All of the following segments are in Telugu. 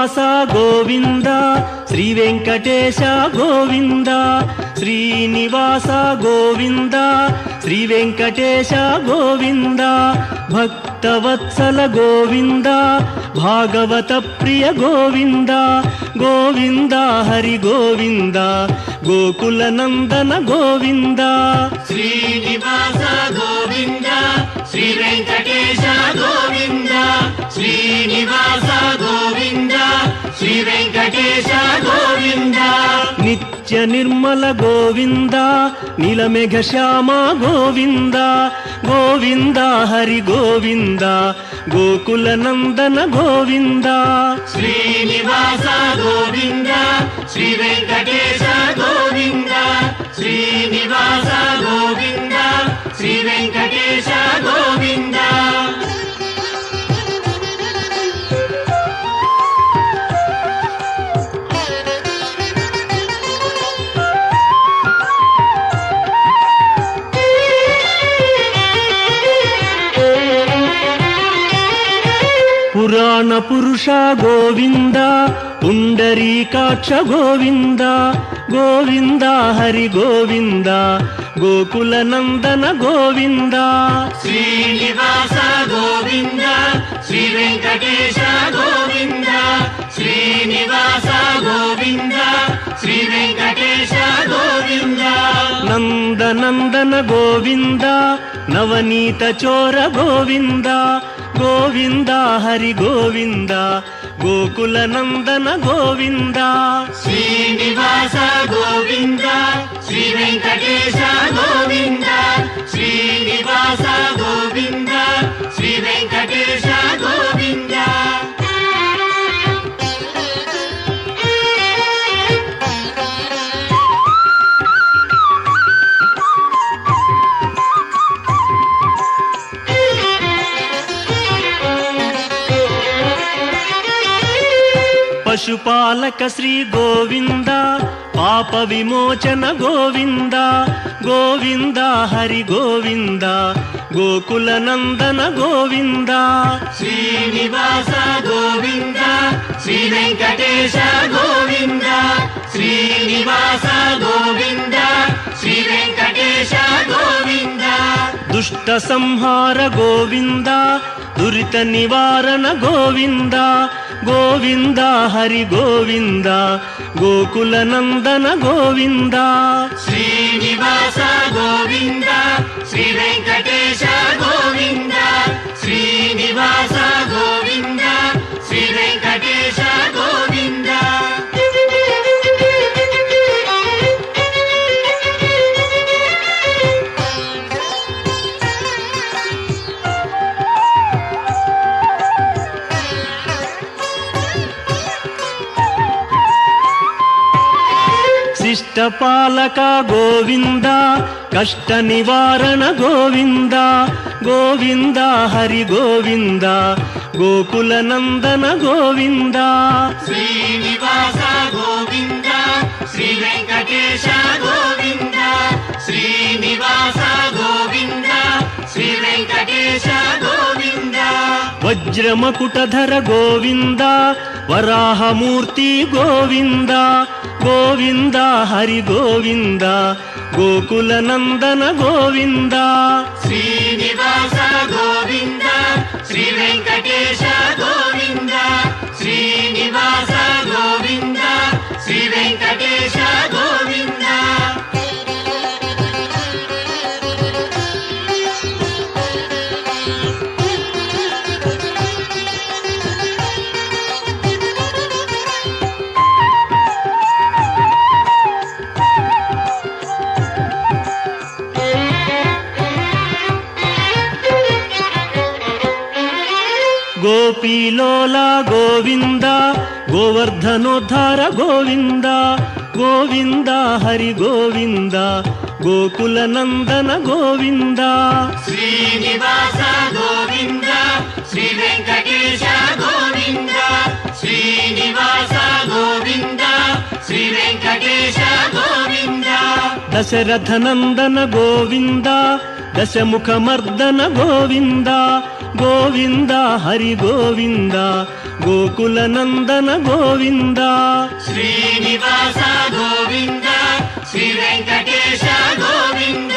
శ్రీనివాస గోవింద శ్రీ వెంకటేశ గోవింద శ్రీనివాస గోవింద శ్రీ వెంకటేశ గోవింద భక్తవత్సల గోవింద భాగవత ప్రియ గోవింద గోవింద హరి గోవింద గోకుల నందన గోవింద శ్రీనివాస గోవింద శ్రీ వెంకటేశ గోవింద శ్రీనివాస గోవింద శ్రీ వెంకటేశ గోవింద నిత్య నిర్మల గోవింద నీలమేఘ శ్యామ గోవింద గోవింద హరి గోవింద గోకుల నందన గోవింద శ్రీనివాస గోవింద శ్రీ వెంకటేశ గోవింద శ్రీనివాస గోవింద శ్రీ వెంకటేశ గోవింద పురాణ పురుష గోవింద పుండరీకాక్ష గోవింద గోవింద హరి గోవింద గోకుల నందన గోవింద శ్రీనివాస గోవింద శ్రీ వెంకటేశ గోవింద శ్రీనివాస గోవింద శ్రీ వెంకటేశ గోవింద నందనందన గోవింద నవనీత చోర గోవింద గోవింద హరి గోవింద గోకుల నందన గోవింద శ్రీనివాస గోవింద శ్రీ వెంకటేశ గోవింద శ్రీనివాస గోవింద శ్రీ వెంకటేశ గోవింద పశుపాలక శ్రీ గోవింద పాప విమోచన గోవింద గోవింద హరి గోవింద గోకుల నందన గోవింద శ్రీనివాస గోవింద శ్రీ వెంకటేశ గోవింద శ్రీనివాస గోవింద శ్రీ వెంకటేశ గోవింద దుష్ట సంహార గోవింద దురిత నివారణ గోవింద గోవింద హరి గోవింద గోకుల నందన గోవింద శ్రీనివాస గోవింద శ్రీ వెంకటేశ గోవింద శ్రీనివాస గోవింద శ్రీ వెంకటేశ గోవింద శిష్టపాలక గోవింద కష్ట నివారణ గోవింద గోవింద హరి గోవింద గోకుల నందన గోవింద శ్రీనివాస గోవింద శ్రీ వెంకటేశ గోవింద శ్రీనివాస గోవింద శ్రీ వెంకటేశ గోవింద వజ్రమకుటధర గోవింద వరాహమూర్తి గోవింద గోవింద హరి గోవింద గోకుల నందన గోవింద శ్రీనివాస గోవింద శ్రీ వెంకటేశ గోవింద శ్రీనివాస గోవింద శ్రీ వెంకటేశ గోవింద గోపీలోల గోవింద గోవర్ధనోద్ధార గోవింద గోవింద హరి గోవింద గోకుల నందన గోవింద శ్రీనివాస గోవింద శ్రీ వెంకటేశ గోవింద శ్రీనివాస గోవింద శ్రీ వెంకటేశ గోవింద దశరథ నందన గోవింద దశముఖ మర్దన గోవింద గోవింద హరి గోవింద ಗೋಕುಲನಂದನ ಗೋವಿಂದ ಶ್ರೀನಿವಾಸ ಗೋವಿಂದ ಶ್ರೀ ವೆಂಕಟೇಶ ಗೋವಿಂದ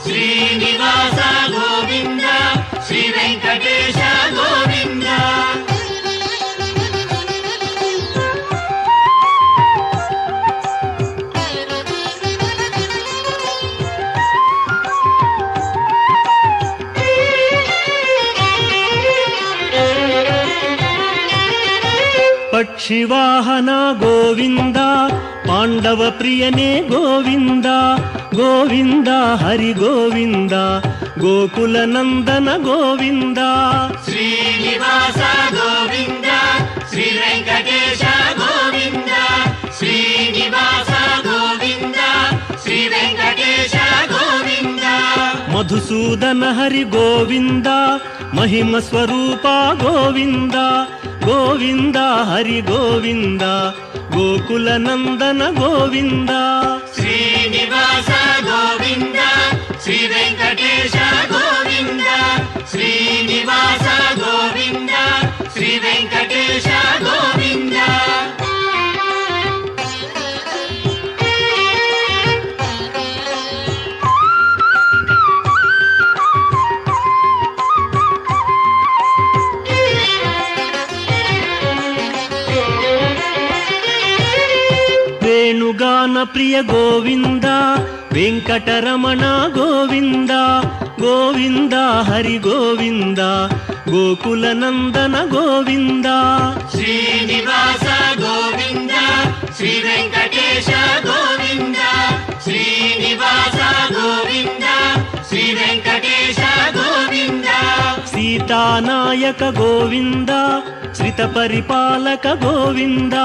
ಶ್ರೀನಿವಾಸ ಗೋವಿಂದ ಶ್ರೀ ವೆಂಕಟೇಶ ಗೋವಿಂದ ಪಕ್ಷಿವಾಹನ ಗೋವಿಂದ ಪಾಂಡವ ಪ್ರಿಯನೇ ಗೋವಿಂದ ಗೋವಿಂದ ಹರಿ ಗೋವಿಂದ ಗೋಕುಲನಂದನ ಗೋವಿಂದ ಶ್ರೀನಿವಾಸ ಗೋವಿಂದ ಶ್ರೀ ವೆಂಕಟೇಶ ಗೋವಿಂದ ಶ್ರೀನಿವಾಸ ಗೋವಿಂದ ಶ್ರೀ ವೆಂಕಟೇಶ ಗೋವಿಂದ ಮಧುಸೂದನ ಹರಿ ಗೋವಿಂದ ಮಹಿಮ ಸ್ವರೂಪ ಗೋವಿಂದ ಗೋವಿಂದ ಹರಿ ಗೋವಿಂದ ಗೋಕುಲನಂದನ ಗೋವಿಂದ ಶ್ರೀನಿವಾಸ ಗೋವಿಂದ ಶ್ರೀ ವೆಂಕಟೇಶ ಗೋವಿಂದ ಶ್ರೀನಿವಾಸ ಗೋವಿಂದ ಶ್ರೀ ವೆಂಕಟೇಶ ಗೋವಿಂದ ವೇಣುಗಾನ ಪ್ರಿಯ ಗೋವಿಂದ ವೆಂಕಟರಮಣ ಗೋವಿಂದ ಗೋವಿಂದ ಹರಿ ಗೋವಿಂದ ಗೋಕುಲನಂದನ ಗೋವಿಂದ ಶ್ರೀನಿವಾಸ ಗೋವಿಂದ ಶ್ರೀ ವೆಂಕಟೇಶ ಗೋವಿಂದ ಶ್ರೀನಿವಾಸ ಗೋವಿಂದ ಶ್ರೀ ವೆಂಕಟೇಶ ಗೋವಿಂದ ಸೀತಾನಾಯಕ ಗೋವಿಂದ ಶ್ರಿತ ಪರಿಪಾಲಕ ಗೋವಿಂದ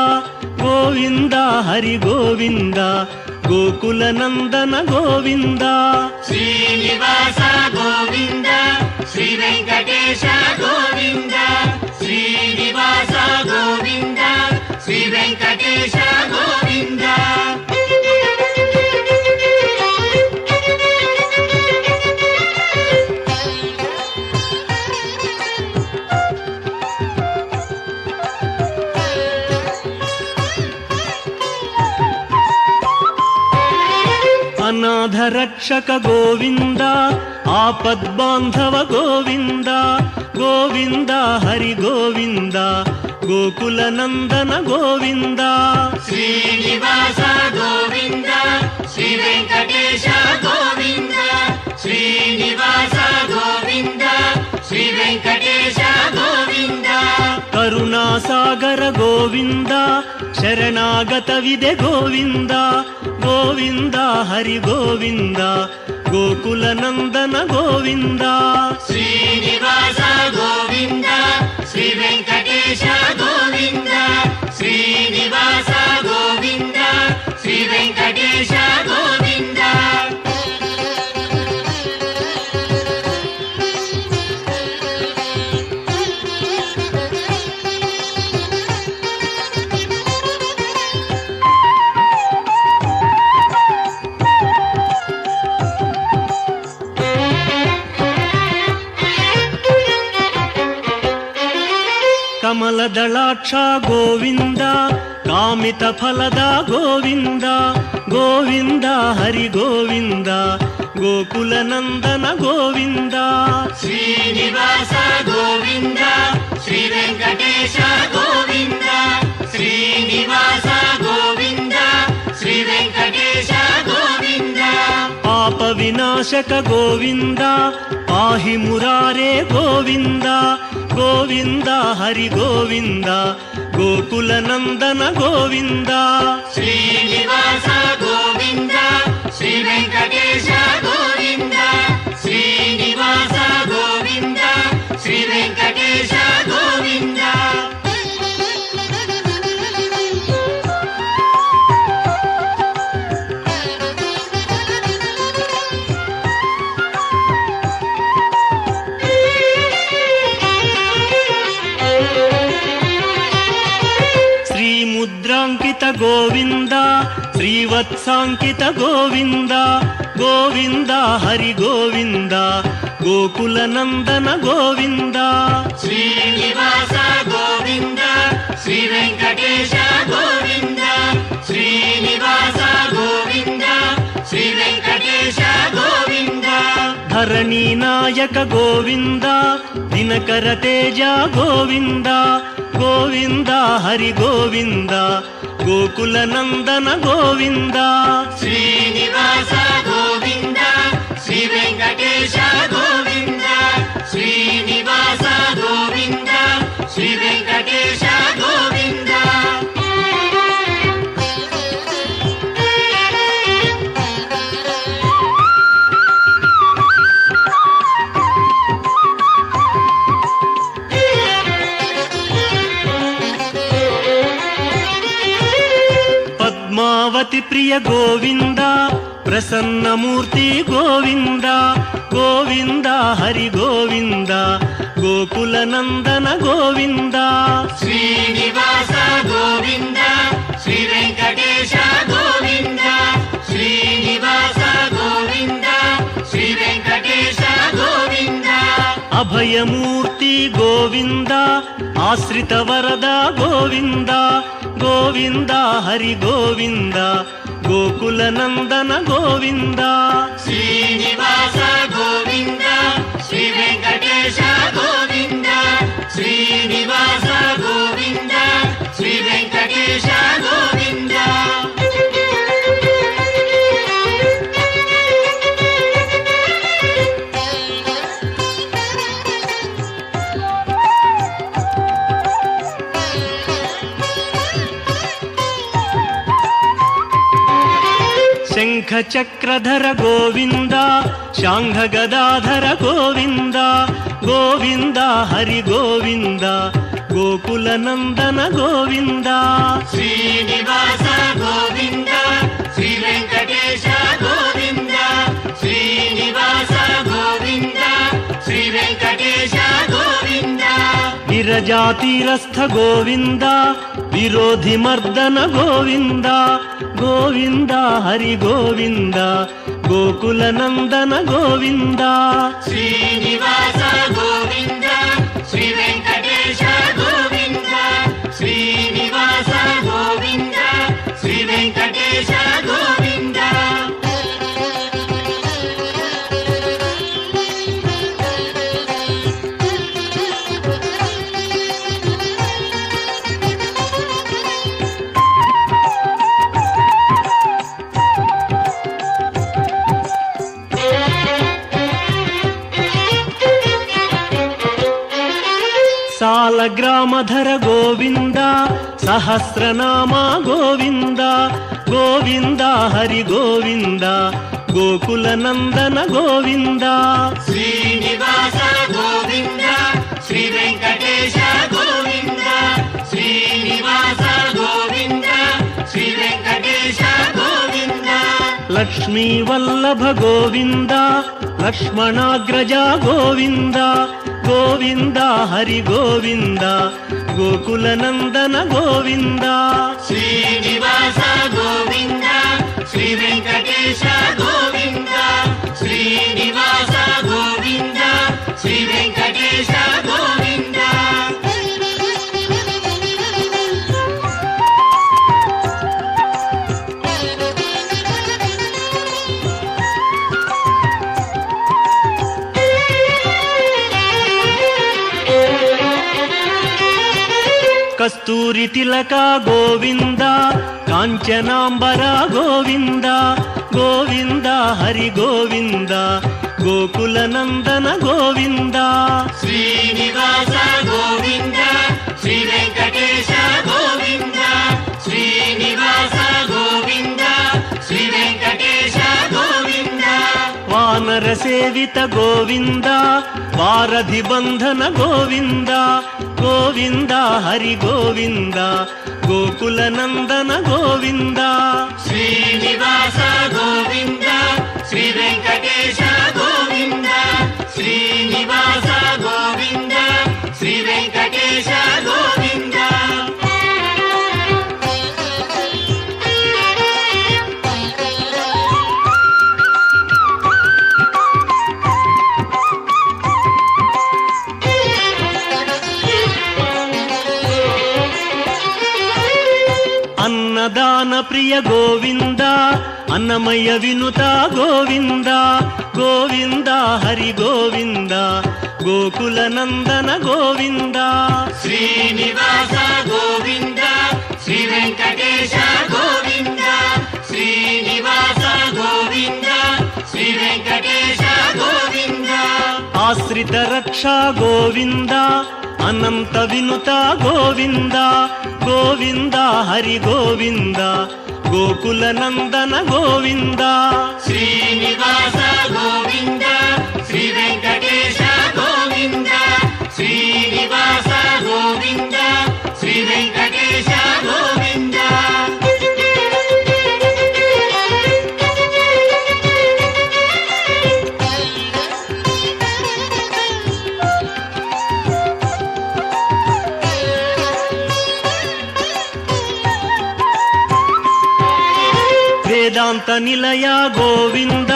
ಗೋವಿಂದ ಹರಿ ಗೋವಿಂದ ಗೋಕುಲನಂದನ ಗೋವಿಂದ ಶ್ರೀನಿವಾಸ ಗೋವಿಂದ ಶ್ರೀ ವೆಂಕಟೇಶ ಗೋವಿಂದ ಶ್ರೀನಿವಾಸ ಗೋವಿಂದ ಶ್ರೀ ವೆಂಕಟೇಶ ಗೋವಿಂದ ಅನಾಥ ರಕ್ಷಕ ಗೋವಿಂದ ಆಪದ್ಬಾಂಧವ ಗೋವಿಂದ ಗೋವಿಂದ ಹರಿ ಗೋವಿಂದ ಗೋಕುಲನಂದನ ಗೋವಿಂದ ಶ್ರೀನಿವಾಸ ಗೋವಿಂದ ಶ್ರೀ ವೆಂಕಟೇಶ ಗೋವಿಂದ ಶ್ರೀನಿವಾಸ ಗೋವಿಂದ ಶ್ರೀ ವೆಂಕಟೇಶ ಗೋವಿಂದ ಕರುಣಾಸಾಗರ ಗೋವಿಂದ ಶರಣಾಗತವಿದೆ ಗೋವಿಂದ ಗೋವಿಂದ ಹರಿ ಗೋವಿಂದ ಗೋಕುಲನಂದನ ಗೋವಿಂದ ಶ್ರೀನಿವಾಸ ಗೋವಿಂದ ಶ್ರೀ ವೆಂಕಟೇಶ ಗೋವಿಂದ ಶ್ರೀನಿವಾಸ ಗೋವಿಂದ ಶ್ರೀ ವೆಂಕಟೇಶ ಗೋವಿಂದ ಕಮಲದಳಾಕ್ಷ ಗೋವಿಂದ ಕಾಮಿತ ಫಲದ ಗೋವಿಂದ ಗೋವಿಂದ ಹರಿ ಗೋವಿಂದ ಗೋಕುಲನಂದನ ಗೋವಿಂದ ಶ್ರೀನಿವಾಸ ಗೋವಿಂದ ಶ್ರೀ ವೆಂಕಟೇಶ ಗೋವಿಂದ ಶ್ರೀನಿವಾಸ ಗೋವಿಂದ ಶ್ರೀ ವೆಂಕಟೇಶ ಗೋವಿಂದ ಪಾಪ ವಿನಾಶಕ ಗೋವಿಂದ ಪಾಹಿ ಮುರಾರೇ ಗೋವಿಂದ ಗೋವಿಂದ ಹರಿ ಗೋವಿಂದ ಗೋಕುಲನಂದನ ಗೋವಿಂದ ಶ್ರೀನಿವಾಸ ಗೋವಿಂದ ಶ್ರೀ ವೆಂಕಟೇಶ ಗೋವಿಂದ ಶ್ರೀನಿವಾಸ ಗೋವಿಂದ ಶ್ರೀ ವೆಂಕಟೇಶ ಗೋವಿಂದ ಮುದ್ರಾಂಕಿತ ಗೋವಿಂದ ಶ್ರೀವತ್ಸಾಂಕಿತ ಗೋವಿಂದ ಗೋವಿಂದ ಹರಿ ಗೋವಿಂದ ಗೋಕುಲನಂದನ ಗೋವಿಂದ ಶ್ರೀನಿವಾಸ ಗೋವಿಂದ శ్రీ వెంకటేశ గోవింద శ్రీనివాస గోవింద శ్రీ వెంకటేశ గోవింద ధరణీ నాయక గోవింద దినకర తేజ గోవింద గోవింద హరి గోవింద గోకుల నందన గోవింద శ్రీనివాస గోవింద శ్రీ వెంకటేశ గోవింద శ్రీనివాస గోవింద శ్రీ వెంకటేశ గోవింద పద్మావతి ప్రియ గోవింద ప్రసన్నమూర్తి గోవింద గోవింద హరి గోవింద గోకుల నందన గోవింద శ్రీనివాస గోవింద శ్రీ వెంకటేశ గోవింద శ్రీనివాస గోవింద శ్రీ వెంకటేశ గోవింద అభయమూర్తి గోవింద ఆశ్రిత వరద గోవింద గోవింద హరి గోవింద గోకుల నందన గోవింద శ్రీనివాస గోవింద శ్రీ వెంకటేశ గోవింద శ్రీనివాస గోవింద శ్రీ వెంకటేశ గోవింద శంఖ చక్రధర గోవింద శాంఘ గదాధర గోవింద గోవింద హరి గోవింద గోకుల నందన గోవింద శ్రీనివాస గోవింద శ్రీ వెంకటేశ గోవింద శ్రీనివాస గోవింద శ్రీ వెంకటేశ గోవింద విరజాతిరస్థ గోవింద విరోధి మర్దన గోవింద గోవింద హరి గోవింద గోకుల నందన గోవింద శ్రీనివాస గోవింద శ్రీ వెంకటేశ గోవింద శ్రీనివాస గోవింద శ్రీ వెంకటేశ గోవింద సాలగ్రామధర గోవింద సహస్రనామ గోవింద గోవింద హరి గోవింద గోకుల నందన గోవింద శ్రీనివాస గోవింద శ్రీ వెంకటేశ గోవింద శ్రీనివాస గోవింద శ్రీ వెంకటేశ గోవింద లక్ష్మీ వల్లభ గోవింద లక్ష్మణాగ్రజ గోవింద గోవింద హరి గోవింద గోకుల నందన గోవింద శ్రీనివాస గోవింద శ్రీ వెంకటేశ గోవింద శ్రీనివాస గోవింద శ్రీ వెంకటేశ గోవింద కస్తూరి తిలక గోవింద కాంచనాంబర గోవింద గోవింద హరి గోవింద గోకుల నందన గోవింద శ్రీనివాస గోవింద శ్రీ వెంకటేశ గోవింద శ్రీనివాస గోవింద శ్రీ వెంకటేశ గోవింద వానర సేవిత గోవింద వారధి బంధన గోవింద గోవింద హరి గోవింద గోకుల నందన గోవింద శ్రీనివాస గోవింద శ్రీ వెంకటేశ గోవింద శ్రీనివాస గోవింద శ్రీ వెంకటేశ గోవింద ప్రియ గోవింద అన్నమయ్య వినుత గోవింద గోవింద హరి గోవింద గోకుల నందన గోవింద శ్రీనివాస గోవింద శ్రీ వెంకటేశ గోవింద శ్రీనివాస గోవింద శ్రీ వెంకటేశ గోవింద ఆశ్రిత రక్షా గోవింద అనంత వినుత గోవింద గోవింద హరి గోవింద గోకుల నందన గోవింద శ్రీనివాస గోవింద శ్రీ వెంకటేశ గోవింద శ్రీనివాస గోవింద శ్రీ వెంకటేశ గోవింద వేదాంత నిలయ గోవింద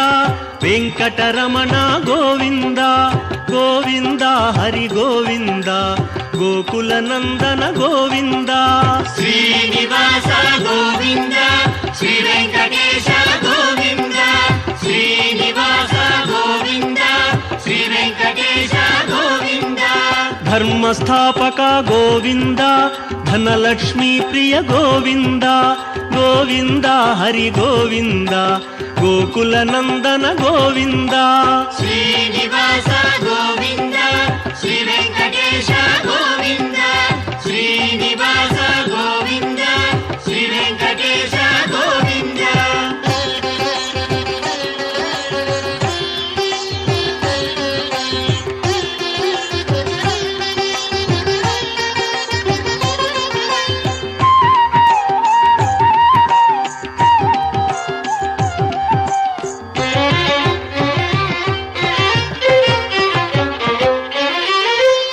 వెంకటరమణ గోవింద గోవింద హరి గోవింద గోకుల నందన గోవింద శ్రీనివాస గోవింద శ్రీ వెంకటేశ గోవింద శ్రీనివాస గోవింద శ్రీ వెంకటేశ గోవింద ధర్మస్థాపక గోవింద ధనలక్ష్మీ ప్రియ గోవింద గోవింద హరి గోవింద గోకుల నందన గోవింద శ్రీనివాస గోవింద శ్రీ వెంకటేశ గోవింద శ్రీనివాస గోవింద శ్రీ వెంకటేశ గోవింద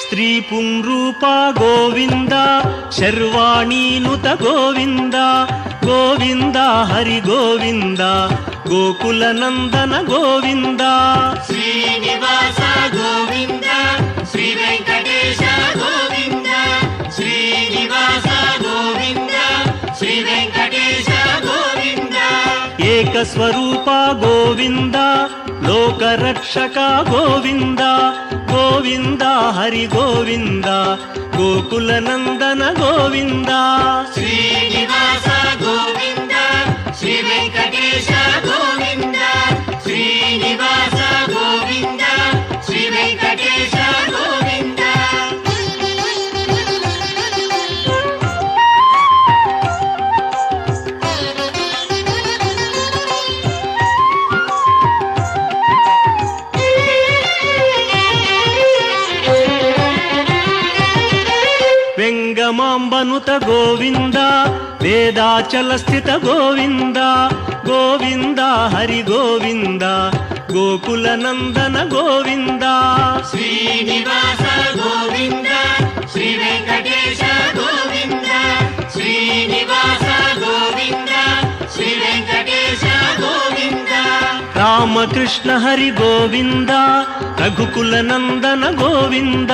స్త్రీ పుంరూప గోవింద శర్వాణీనుత గోవింద గోవింద హరి గోవింద గోకుల నందన గోవింద శ్రీనివాస గోవింద శ్రీ వెంకటేశ గోవింద శ్రీనివాస గోవింద శ్రీ వెంకటేశ గోవింద ఏకస్వరూప గోవింద లోకరక్షక గోవింద గోవింద హరి గోవింద గోకుల నందన గోవింద శ్రీనివాస గోవింద శ్రీ వెంకటేశ గోవింద శ్రీనివాస గోవింద శ్రీ వెంకటేశ గోవింద వెంగమాంబనుత గోవింద వేదాచల స్థిత గోవింద గోవింద హరి గోవింద గోకుల నందన గోవింద శ్రీనివాస గోవింద శ్రీ వెంకటేశ గోవింద శ్రీనివాస గోవింద శ్రీ వెంకటేశ గోవింద రామకృష్ణ హరి గోవింద రఘుకుల నందన గోవింద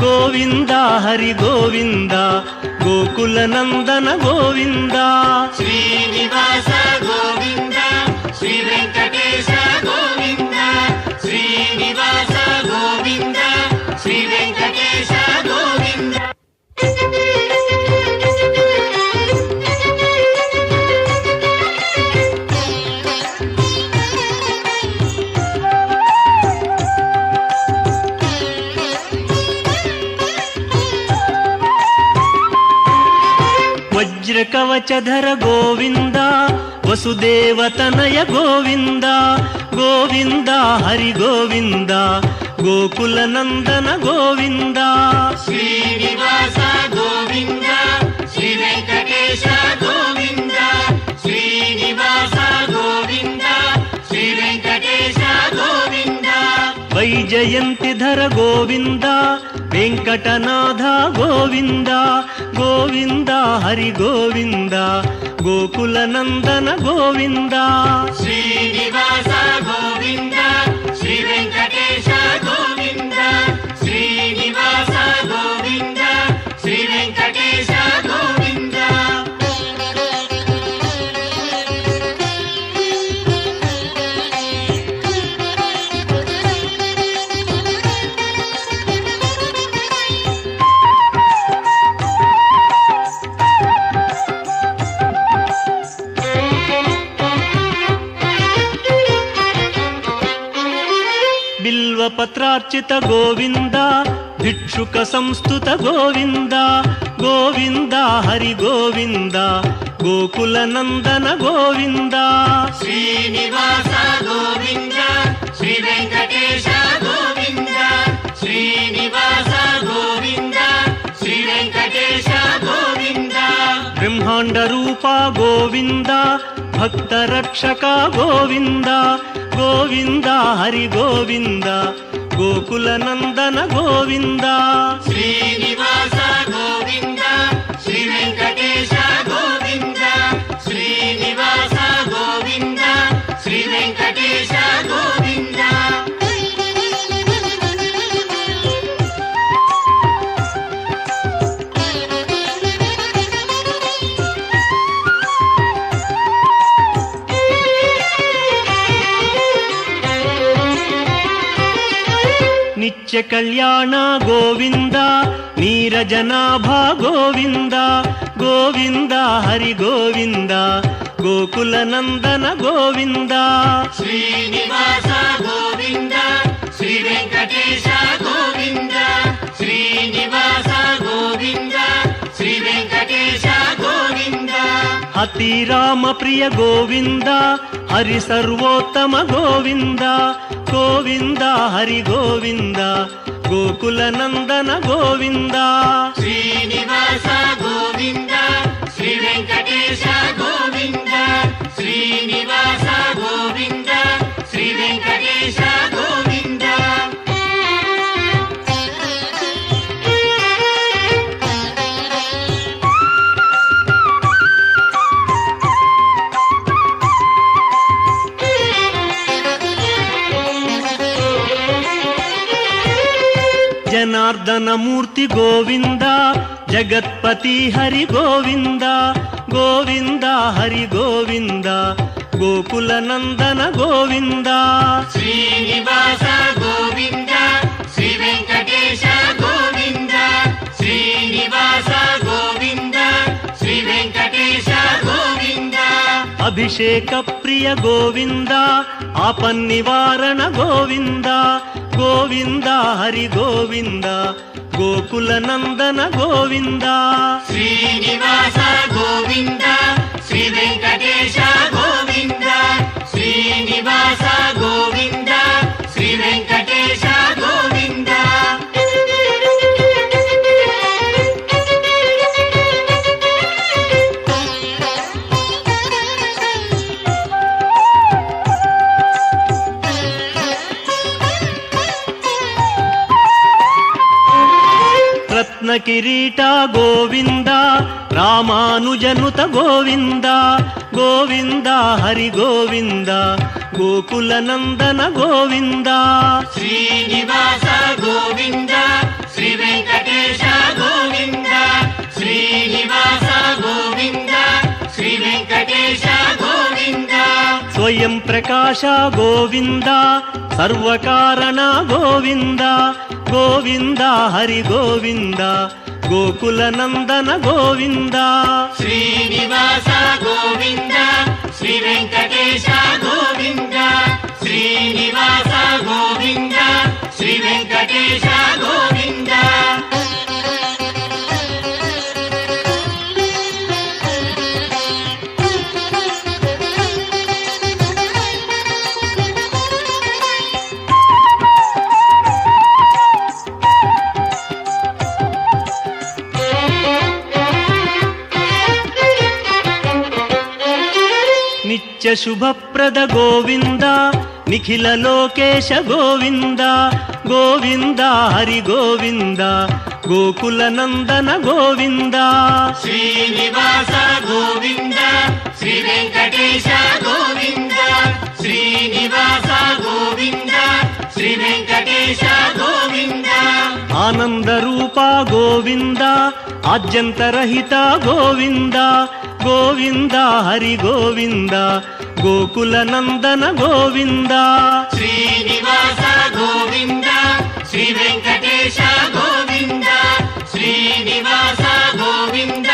గోవింద హరి గోవింద గోకుల నందన గోవింద శ్రీనివాస గోవింద శ్రీ వెంకటేశ గోవింద శ్రీనివాస గోవింద శ్రీ వెంకటేశ గోవింద వజ్రకవచధర గోవింద వసుదేవతనయ గోవింద గోవింద హరి గోవింద గోకుల నందన గోవింద శ్రీనివాస గోవింద శ్రీ వెంకటేశ గోవింద శ్రీనివాస గోవింద శ్రీ వెంకటేశ గోవింద వైజయంతిధర గోవింద వెంకటనాథ గోవింద గోవింద హరి గోవింద గోకుల నందన గోవింద శ్రీనివాస గోవింద శ్రీ వెంకటేశ గోవింద శ్రీనివాస గోవింద శ్రీ వెంకటేశ గోవింద బిల్వపత్రార్చిత గోవింద భిక్షుక సంస్థుత గోవింద గోవింద హరి గోవింద గోకుల నందన గోవింద శ్రీనివాస గోవింద శ్రీ వెంకటేశ గోవింద శ్రీనివాస గోవింద శ్రీ వెంకటేశ గోవింద బ్రహ్మాండ రూప గోవింద భక్త రక్షక గోవింద గోవింద హరి గోవింద గోకుల నందన గోవింద శ్రీనివాస గోవింద శ్రీ వెంకటేశ గోవింద శ్రీనివాస గోవింద శ్రీ వెంకటేశ గోవింద నిత్య కళ్యాణ గోవింద నీరజనాభ గోవింద గోవింద హరి గోవింద గోకుల నందన గోవింద శ్రీనివాస గోవింద శ్రీ వెంకటేశ గోవింద శ్రీనివాస గోవింద శ్రీ వెంకటేశ గోవింద అతి రామ ప్రియ గోవింద హరి సర్వోత్తమ గోవింద గోవింద హరి గోవింద గోకుల నందన గోవింద శ్రీనివాస గోవింద శ్రీ వెంకటేశ గోవింద శ్రీనివాస గోవింద శ్రీ వెంకటేశ గోవింద జనార్దన మూర్తి గోవింద జగత్పతి హరి గోవింద గోవింద హరి గోవింద గోకుల నందన గోవింద శ్రీనివాస గోవింద శ్రీ వెంకటేశ గోవింద శ్రీనివాస గోవింద శ్రీ వెంకటేశ గోవింద అభిషేక ప్రియ గోవింద ఆపన్నివారణ గోవింద గోవింద హరి గోవింద గోకుల నందన గోవింద శ్రీనివాస గోవింద శ్రీ వెంకటేశ గోవింద శ్రీనివాస గోవింద శ్రీ వెంకటేశ గోవింద రత్న కిరీట గోవింద రామానుజనుత గోవింద గోవింద హరి గోవింద గోకుల నందన గోవింద శ్రీనివాస గోవింద శ్రీ వెంకటేశ గోవింద శ్రీనివాస గోవింద శ్రీ వెంకటేశ గోవింద స్వయం ప్రకాశ గోవింద సర్వకారణ గోవింద గోవింద హరి గోవింద గోకుల నందన గోవింద శ్రీనివాస గోవింద శ్రీ వెంకటేశ గోవింద శ్రీనివాస గోవింద శ్రీ వెంకటేశ గోవింద నిత్య శుభప్రద గోవింద నిఖిల లోకేశ గోవింద గోవింద హరి గోవింద గోకుల నందన గోవింద శ్రీనివాస గోవింద శ్రీ వెంకటేశ గోవింద శ్రీనివాస గోవింద శ్రీ వెంకటేశ గోవింద ఆనంద రూప గోవింద ఆద్యంతరహిత గోవింద గోవింద హరి గోవింద గోకుల నందన గోవింద శ్రీనివాస గోవింద శ్రీ వెంకటేశ గోవింద శ్రీనివాస గోవింద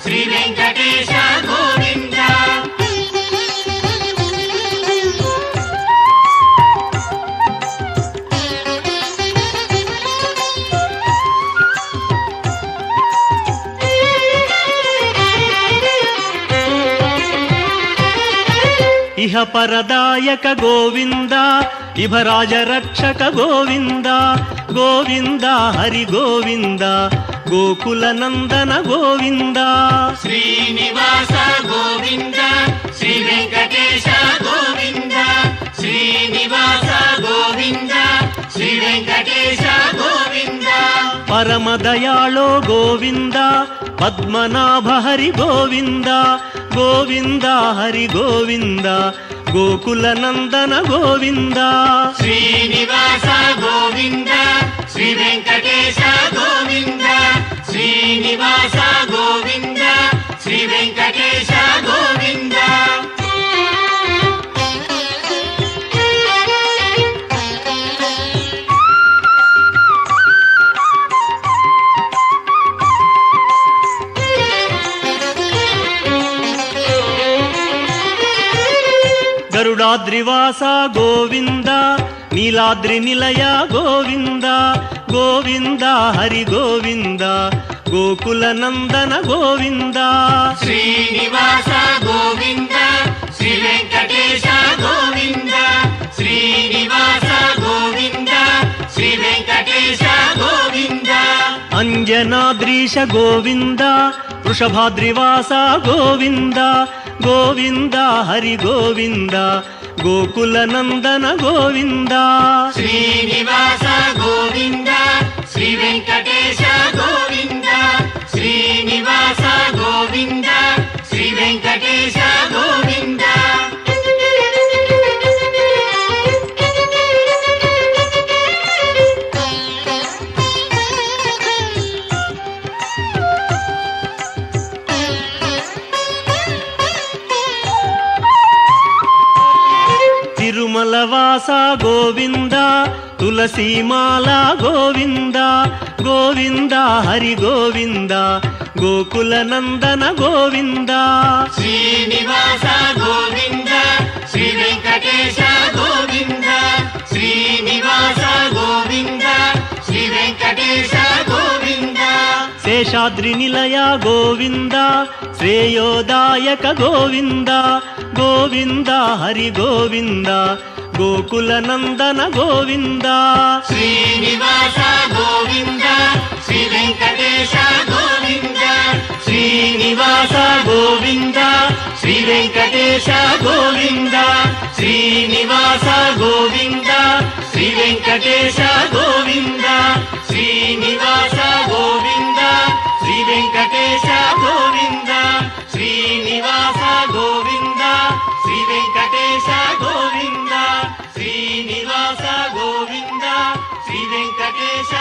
శ్రీ వెంకటేశ గోవింద ఇహ పరదాయక గోవింద ఇభరాజ రక్షక గోవింద గోవింద హరి గోవింద గోకుల నందన గోవింద శ్రీనివాస గోవింద శ్రీ వెంకటేశ గోవింద శ్రీనివాస గోవింద శ్రీ వెంకటేశ గోవింద పరమదయాళో గోవింద పద్మనాభ హరి గోవింద గోవింద హరి గోవింద గోకుల నందన గోవింద శ్రీనివాస గోవింద శ్రీ వెంకటేశ గోవింద శ్రీనివాస గోవింద శ్రీ వెంకటేశ గోవింద గరుడాద్రివాస గోవింద నీలాద్రి నిలయ గోవింద గోవింద హరి గోవింద గోకుల నందన గోవింద శ్రీనివాస గోవింద శ్రీ వెంకటేశ గోవింద శ్రీనివాస గోవింద శ్రీ వెంకటేశ గోవింద అంజనాద్రీశ గోవింద వృషభాద్రివాస గోవింద గోవింద హరి గోవింద గోకుల నందన గోవింద శ్రీనివాస గోవింద శ్రీ వెంకటేశ గోవింద శ్రీనివాస గోవింద శ్రీ వెంకటేశ గోవింద తిరుమలవాస గోవింద తులసీమాల గోవింద గోవింద హరి గోవింద గోకుల నందన గోవింద శ్రీనివాస గోవింద శ్రీ వెంకటేశ గోవింద శ్రీనివాస గోవింద శ్రీ వెంకటేశ గోవింద శేషాద్రి నిలయ గోవింద శ్రేయోదాయక గోవింద గోవింద హరి గోవింద గోకుల నందన గోవింద శ్రీనివాస గోవింద శ్రీ వెంకటేశ గోవింద శ్రీనివాస గోవింద శ్రీ వెంకటేశ గోవింద శ్రీనివాస గోవింద శ్రీ వెంకటేశ గోవింద శ్రీనివాస గోవింద శ్రీ వెంకటేశ గోవింద శ్రీనివాస గోవింద శ్రీ వెంకటేశ గోవింద శ్రీనివాస గోవింద శ్రీ వెంకటేశ